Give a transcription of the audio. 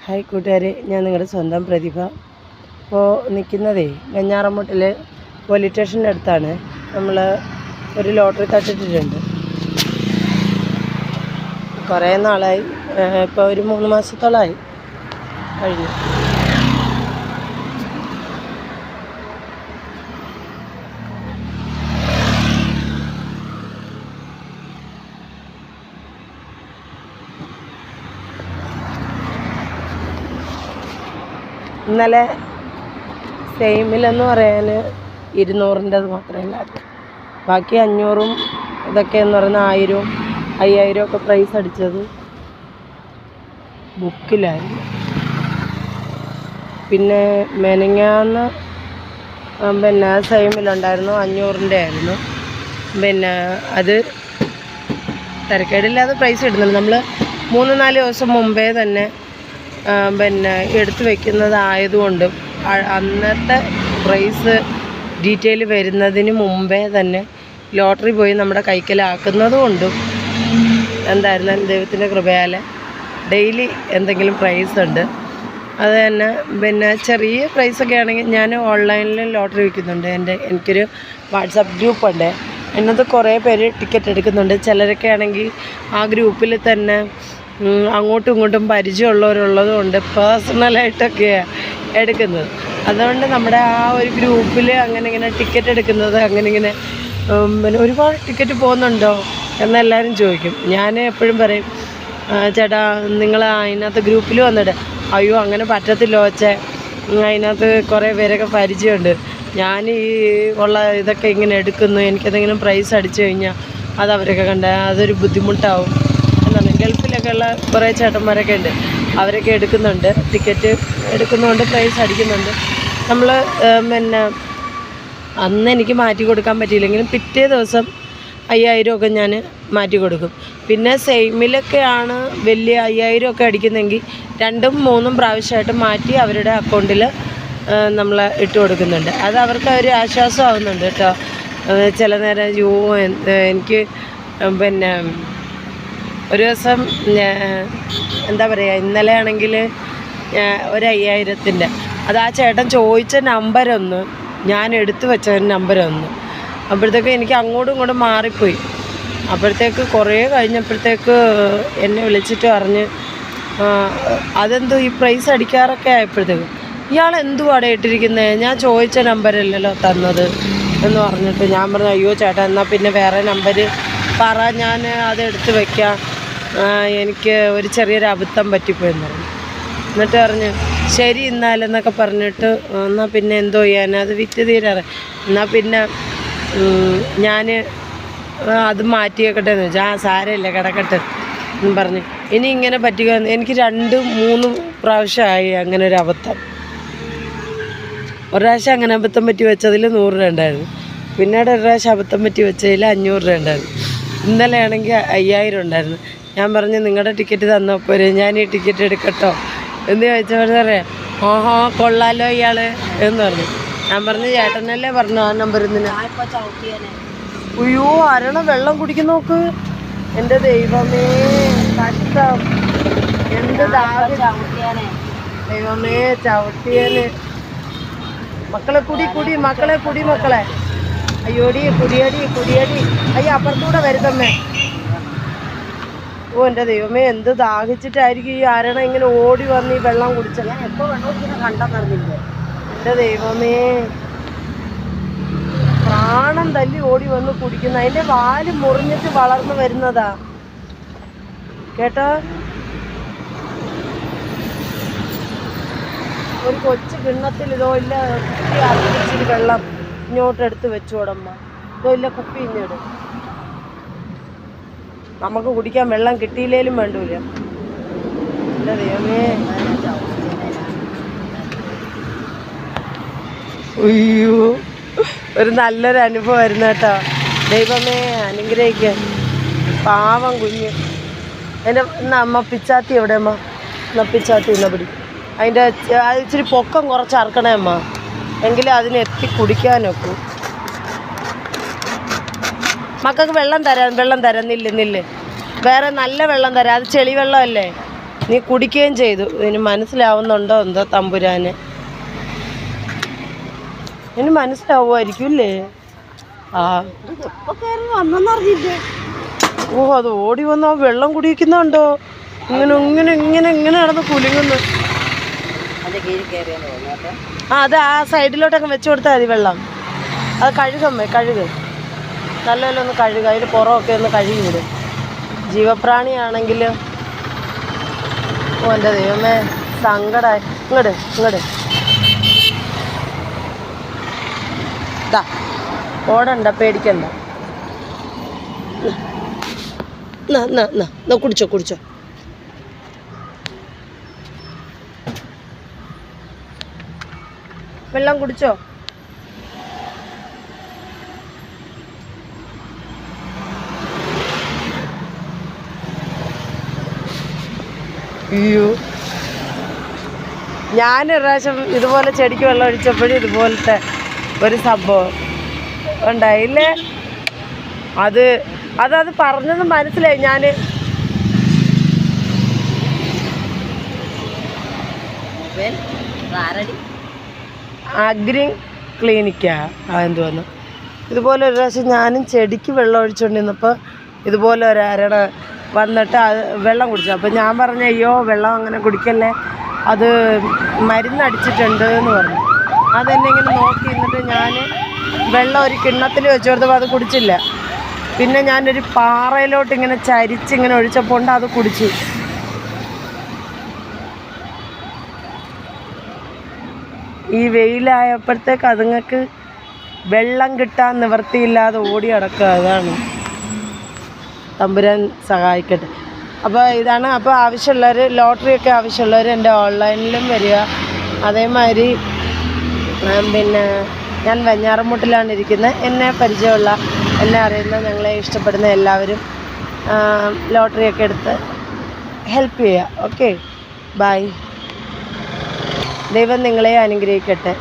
Hi കൂട്ടുകാരെ, ഞാൻ നിങ്ങളുടെ സ്വന്തം പ്രതിഭ. ഇപ്പോൾ നിൽക്കുന്നതേ വെഞ്ഞാറമൂട്ടിൽ പോലീസ് സ്റ്റേഷൻ്റെ അടുത്താണ്. നമ്മൾ ഒരു ലോട്ടറി തട്ടിട്ടിട്ടുണ്ട്. കുറേ നാളായി, ഇപ്പോൾ ഒരു 3 മാസത്തോളമായി കഴിഞ്ഞു. ഇന്നലെ സെയിമിലെന്ന് പറയാൻ 200-ൻ്റെത് മാത്രമേ ഉണ്ടായിരുന്നു. ബാക്കി 500-ഉം ഇതൊക്കെ എന്ന് പറയുന്ന 1000-ഉം 5000-ഉം ഒക്കെ പ്രൈസ് അടിച്ചത് ബുക്കിലായിരുന്നു. പിന്നെ മെനങ്ങാന്ന് സെയിമിലുണ്ടായിരുന്നു, 500-ൻ്റെ ആയിരുന്നു. അത് തിരക്കേടില്ലാതെ പ്രൈസ് ഇടുന്നുണ്ട്. നമ്മൾ 3-4 ദിവസം മുമ്പേ തന്നെ എടുത്തു വയ്ക്കുന്നതായതുകൊണ്ടും അന്നത്തെ പ്രൈസ് ഡീറ്റെയിൽ വരുന്നതിന് മുമ്പേ തന്നെ ലോട്ടറി പോയി നമ്മുടെ കൈക്കലാക്കുന്നത് കൊണ്ടും എന്തായിരുന്നാലും ദൈവത്തിൻ്റെ കൃപയാൽ ഡെയിലി എന്തെങ്കിലും പ്രൈസ് ഉണ്ട്. അത് തന്നെ ചെറിയ പ്രൈസൊക്കെ ആണെങ്കിൽ ഞാൻ ഓൺലൈനിൽ ലോട്ടറി വയ്ക്കുന്നുണ്ട്. എനിക്കൊരു വാട്സപ്പ് ഗ്രൂപ്പുണ്ട്. അതിനകത്ത് കുറേ പേര് ടിക്കറ്റ് എടുക്കുന്നുണ്ട്. ചിലരൊക്കെ ആണെങ്കിൽ ആ ഗ്രൂപ്പിൽ തന്നെ അങ്ങോട്ടും ഇങ്ങോട്ടും പരിചയമുള്ളവരുള്ളത് കൊണ്ട് പേഴ്സണലായിട്ടൊക്കെയാണ് എടുക്കുന്നത്. അതുകൊണ്ട് നമ്മുടെ ആ ഒരു ഗ്രൂപ്പിൽ ഇങ്ങനെ ടിക്കറ്റ് എടുക്കുന്നത് ഇങ്ങനെ ഒരുപാട് ടിക്കറ്റ് പോകുന്നുണ്ടോ എന്നെല്ലാവരും ചോദിക്കും. ഞാൻ എപ്പോഴും പറയും, ചേട്ടാ നിങ്ങൾ അതിനകത്ത് ഗ്രൂപ്പിൽ വന്നിട്ട് അയ്യോ അങ്ങനെ പറ്റത്തില്ല വച്ചേ, അതിനകത്ത് കുറേ പേരൊക്കെ പരിചയമുണ്ട്, ഞാൻ ഈ ഉള്ള ഇതൊക്കെ ഇങ്ങനെ എടുക്കുന്നു, എനിക്കെന്തെങ്കിലും പ്രൈസ് അടിച്ചു കഴിഞ്ഞാൽ അത് അവരൊക്കെ കണ്ട അതൊരു ബുദ്ധിമുട്ടാവും എന്നാണ്. ഗൾഫിലൊക്കെ ഉള്ള കുറേ ചേട്ടന്മാരൊക്കെ ഉണ്ട്, അവരൊക്കെ എടുക്കുന്നുണ്ട്, ടിക്കറ്റ് എടുക്കുന്നുണ്ട്, പ്രൈസ് അടിക്കുന്നുണ്ട്. നമ്മൾ അന്ന് എനിക്ക് മാറ്റി കൊടുക്കാൻ പറ്റിയില്ലെങ്കിലും പിറ്റേ ദിവസം 5000 ഒക്കെ ഞാൻ മാറ്റി കൊടുക്കും. പിന്നെ സെയിമിലൊക്കെയാണ് വലിയ 5000 ഒക്കെ അടിക്കുന്നെങ്കിൽ 2-3 പ്രാവശ്യമായിട്ട് മാറ്റി അവരുടെ അക്കൗണ്ടിൽ നമ്മൾ ഇട്ട് കൊടുക്കുന്നുണ്ട്. അത് അവർക്ക് ഒരു ആശ്വാസമാവുന്നുണ്ട് കേട്ടോ. ചില നേരം എനിക്ക് ഒരു ദിവസം എന്താ പറയുക, ഇന്നലെ ആണെങ്കിൽ ഒരു 5000-ൻ്റെ അത് ആ ചേട്ടൻ ചോദിച്ച നമ്പരൊന്ന് ഞാൻ എടുത്തു വെച്ച നമ്പരൊന്ന് അപ്പോഴത്തേക്ക് എനിക്ക് അങ്ങോട്ടും ഇങ്ങോട്ടും മാറിപ്പോയി. അപ്പോഴത്തേക്ക് കുറേ കഴിഞ്ഞപ്പോഴത്തേക്ക് എന്നെ വിളിച്ചിട്ട് പറഞ്ഞ് അതെന്തോ ഈ പ്രൈസ് അടിക്കാറൊക്കെ ആയപ്പോഴത്തേക്ക് ഇയാൾ എന്തുവാടെ ഇട്ടിരിക്കുന്നത്, ഞാൻ ചോദിച്ച നമ്പരല്ലല്ലോ തന്നത് എന്ന് പറഞ്ഞിട്ട് ഞാൻ പറഞ്ഞു അയ്യോ ചേട്ടാ എന്നാൽ പിന്നെ വേറെ നമ്പർ പറ, ഞാൻ അതെടുത്ത് വയ്ക്കാം, എനിക്ക് ഒരു ചെറിയൊരു അബദ്ധം പറ്റിപ്പോയെന്ന് പറഞ്ഞു. എന്നിട്ട് പറഞ്ഞു ശരി എന്നാലെന്നൊക്കെ പറഞ്ഞിട്ട് എന്നാൽ പിന്നെ എന്തോ ചെയ്യാൻ, അത് വിറ്റ് തീരാറ്, എന്നാൽ പിന്നെ ഞാൻ അത് മാറ്റിയേക്കട്ടെ എന്ന് വെച്ചാൽ സാരമില്ല കിടക്കട്ടെ എന്ന് പറഞ്ഞു. ഇനി ഇങ്ങനെ പറ്റുക, എനിക്ക് 2-3 പ്രാവശ്യമായി അങ്ങനെ ഒരു അബദ്ധം. ഒരു പ്രാവശ്യം അങ്ങനെ അബദ്ധം പറ്റി വെച്ചതിൽ 100 രൂപ ഉണ്ടായിരുന്നു. പിന്നീട് ഒരു പ്രാവശ്യം അബദ്ധം പറ്റി വെച്ചതിൽ 500 രൂപ ഉണ്ടായിരുന്നു. ഇന്നലെ ആണെങ്കിൽ 5000 ഉണ്ടായിരുന്നു. ഞാൻ പറഞ്ഞു നിങ്ങളുടെ ടിക്കറ്റ് തന്നപ്പോൾ ഞാൻ ഈ ടിക്കറ്റ് എടുക്കട്ടോ എന്ന് ചോദിച്ചപ്പോൾ പറയാം ഓഹോ കൊള്ളാലോ ഇയാൾ എന്ന് പറഞ്ഞു. ഞാൻ പറഞ്ഞു ചേട്ടനല്ലേ പറഞ്ഞു ആ നമ്പർ എന്തിനാ. അയ്യോ അരണ വെള്ളം കുടിക്കുന്ന നോക്ക്, എൻ്റെ ദൈവമേ കഷ്ടം, എന്ത് ദൈവമേ ചവിട്ടിയാന്. മക്കളെ മക്കളെ അയ്യോടി കുടിയടി അയ്യോ അപ്പുറത്തൂടെ വരുത്തമ്മേ. ഓ എൻ്റെ ദൈവമേ എന്ത് ദാഹിച്ചിട്ടായിരിക്കും ഈ അരണ ഇങ്ങനെ ഓടി വന്ന് ഈ വെള്ളം കുടിച്ചത്. ഞാൻ എപ്പോൾ വെള്ളം കുടിക്കുന്ന കണ്ടെന്നറിഞ്ഞില്ല. എൻ്റെ ദൈവമേ പ്രാണം തല്ലി ഓടി വന്ന് കുടിക്കുന്ന, അതിൻ്റെ വാല് മുറിഞ്ഞിട്ട് വളർന്നു വരുന്നതാ കേട്ടോ. ഒരു കൊച്ചു കിണ്ണത്തിൽ ഇതോ ഇല്ല ഇച്ചിരി വെള്ളം ഇങ്ങോട്ടെടുത്ത് വെച്ചോടമ്മ, ഇതോ ഇല്ല കുപ്പി ഇങ്ങോട്ട്. നമുക്ക് കുടിക്കാൻ വെള്ളം കിട്ടിയില്ലേലും വേണ്ടൂല. എൻ്റെ ദൈവമേ അയ്യോ ഒരു നല്ലൊരു അനുഭവം വരുന്ന കേട്ടോ. ദൈവമേ അനുഗ്രഹിക്കുക. പാവം കുഞ്ഞ്. എൻ്റെ അമ്മ പിച്ചാത്തി എവിടെ അമ്മ? പിച്ചാത്തി ഇന്ന പിടി. അതിൻ്റെ ഇച്ചിരി പൊക്കം കുറച്ച് അറക്കണേ അമ്മ, എങ്കിലും അതിന് എത്തി കുടിക്കാനൊക്കെ. മക്കൾക്ക് വെള്ളം തരാം നില്ല് വേറെ നല്ല വെള്ളം തരാം. അത് ചെളി വെള്ളമല്ലേ, നീ കുടിക്കുകയും ചെയ്തു. ഇതിന് മനസ്സിലാവുന്നുണ്ടോ എന്തോ തമ്പുരാന്. ഇനി മനസ്സിലാവുമായിരിക്കും അല്ലേ? ആ ഓ, അത് ഓടി വന്നോ വെള്ളം കുടിക്കുന്നുണ്ടോ? ഇങ്ങനെ ഇങ്ങനെ ഇങ്ങനെ ഇങ്ങനെ നടന്ന് കുലുങ്ങുന്നു. ആ, അത് ആ സൈഡിലോട്ടൊക്കെ വെച്ച് കൊടുത്താൽ മതി വെള്ളം. അത് കഴുകമ്മേ, കഴുക്, നല്ലപോലെ ഒന്ന് കഴുകുക. അതിൽ പുറമൊക്കെ ഒന്ന് കഴുകി വിടും. ജീവപ്രാണിയാണെങ്കിൽ ഓ എൻ്റെ ദൈവമേ സങ്കടമായി. ഇങ്ങോട്ട് ഇങ്ങോട്ട് ഇതാ, ഓടണ്ട, പേടിക്കണ്ട. കുടിച്ചോ കുടിച്ചോ. വെള്ളം കുടിച്ചോ. അയ്യോ, ഞാനൊരു പ്രാവശ്യം ഇതുപോലെ ചെടിക്ക് വെള്ളം ഒഴിച്ചപ്പോഴും ഇതുപോലത്തെ ഒരു സംഭവം ഉണ്ടായില്ലേ. അത് പറഞ്ഞത് മനസ്സിലായി. ഞാൻ അഗ്രി ക്ലിനിക്കാ എന്തുവന്നു. ഇതുപോലെ ഒരു പ്രാവശ്യം ഞാനും ചെടിക്ക് വെള്ളം ഒഴിച്ചുകൊണ്ടിരുന്നപ്പോൾ ഇതുപോലെ ഒരാരണ വന്നിട്ട് അത് വെള്ളം കുടിച്ചു. അപ്പോൾ ഞാൻ പറഞ്ഞു, അയ്യോ വെള്ളം അങ്ങനെ കുടിക്കല്ലേ, അത് മരുന്നടിച്ചിട്ടുണ്ട് എന്ന് പറഞ്ഞു. അതെന്നെ ഇങ്ങനെ നോക്കി നിന്നിട്ട് ഞാൻ വെള്ളം ഒരു കിണ്ണത്തിൽ വെച്ച് കൊടുത്തപ്പോൾ അത് കുടിച്ചില്ല. പിന്നെ ഞാനൊരു പാറയിലോട്ട് ഇങ്ങനെ ചരിച്ചിങ്ങനെ ഒഴിച്ചപ്പോൾ ഉണ്ട് അത് കുടിച്ചു. ഈ വെയിലായപ്പോഴത്തേക്ക് അതുങ്ങൾക്ക് വെള്ളം കിട്ടാൻ നിവൃത്തിയില്ലാതെ ഓടി നടക്കുക. അതാണ്, തമ്പുരാൻ സഹായിക്കട്ടെ. അപ്പോൾ ഇതാണ്. അപ്പോൾ ആവശ്യമുള്ളവർ, ലോട്ടറിയൊക്കെ ആവശ്യമുള്ളവർ എൻ്റെ ഓൺലൈനിലും വരിക. അതേമാതിരി പിന്നെ ഞാൻ വെഞ്ഞാറമൂട്ടിലാണ് ഇരിക്കുന്നത്. എന്നെ പരിചയമുള്ള, എന്നെ അറിയുന്ന, ഞങ്ങളെ ഇഷ്ടപ്പെടുന്ന എല്ലാവരും ലോട്ടറിയൊക്കെ എടുത്ത് ഹെൽപ്പ് ചെയ്യുക. Okay, bye. ദൈവം നിങ്ങളെ അനുഗ്രഹിക്കട്ടെ.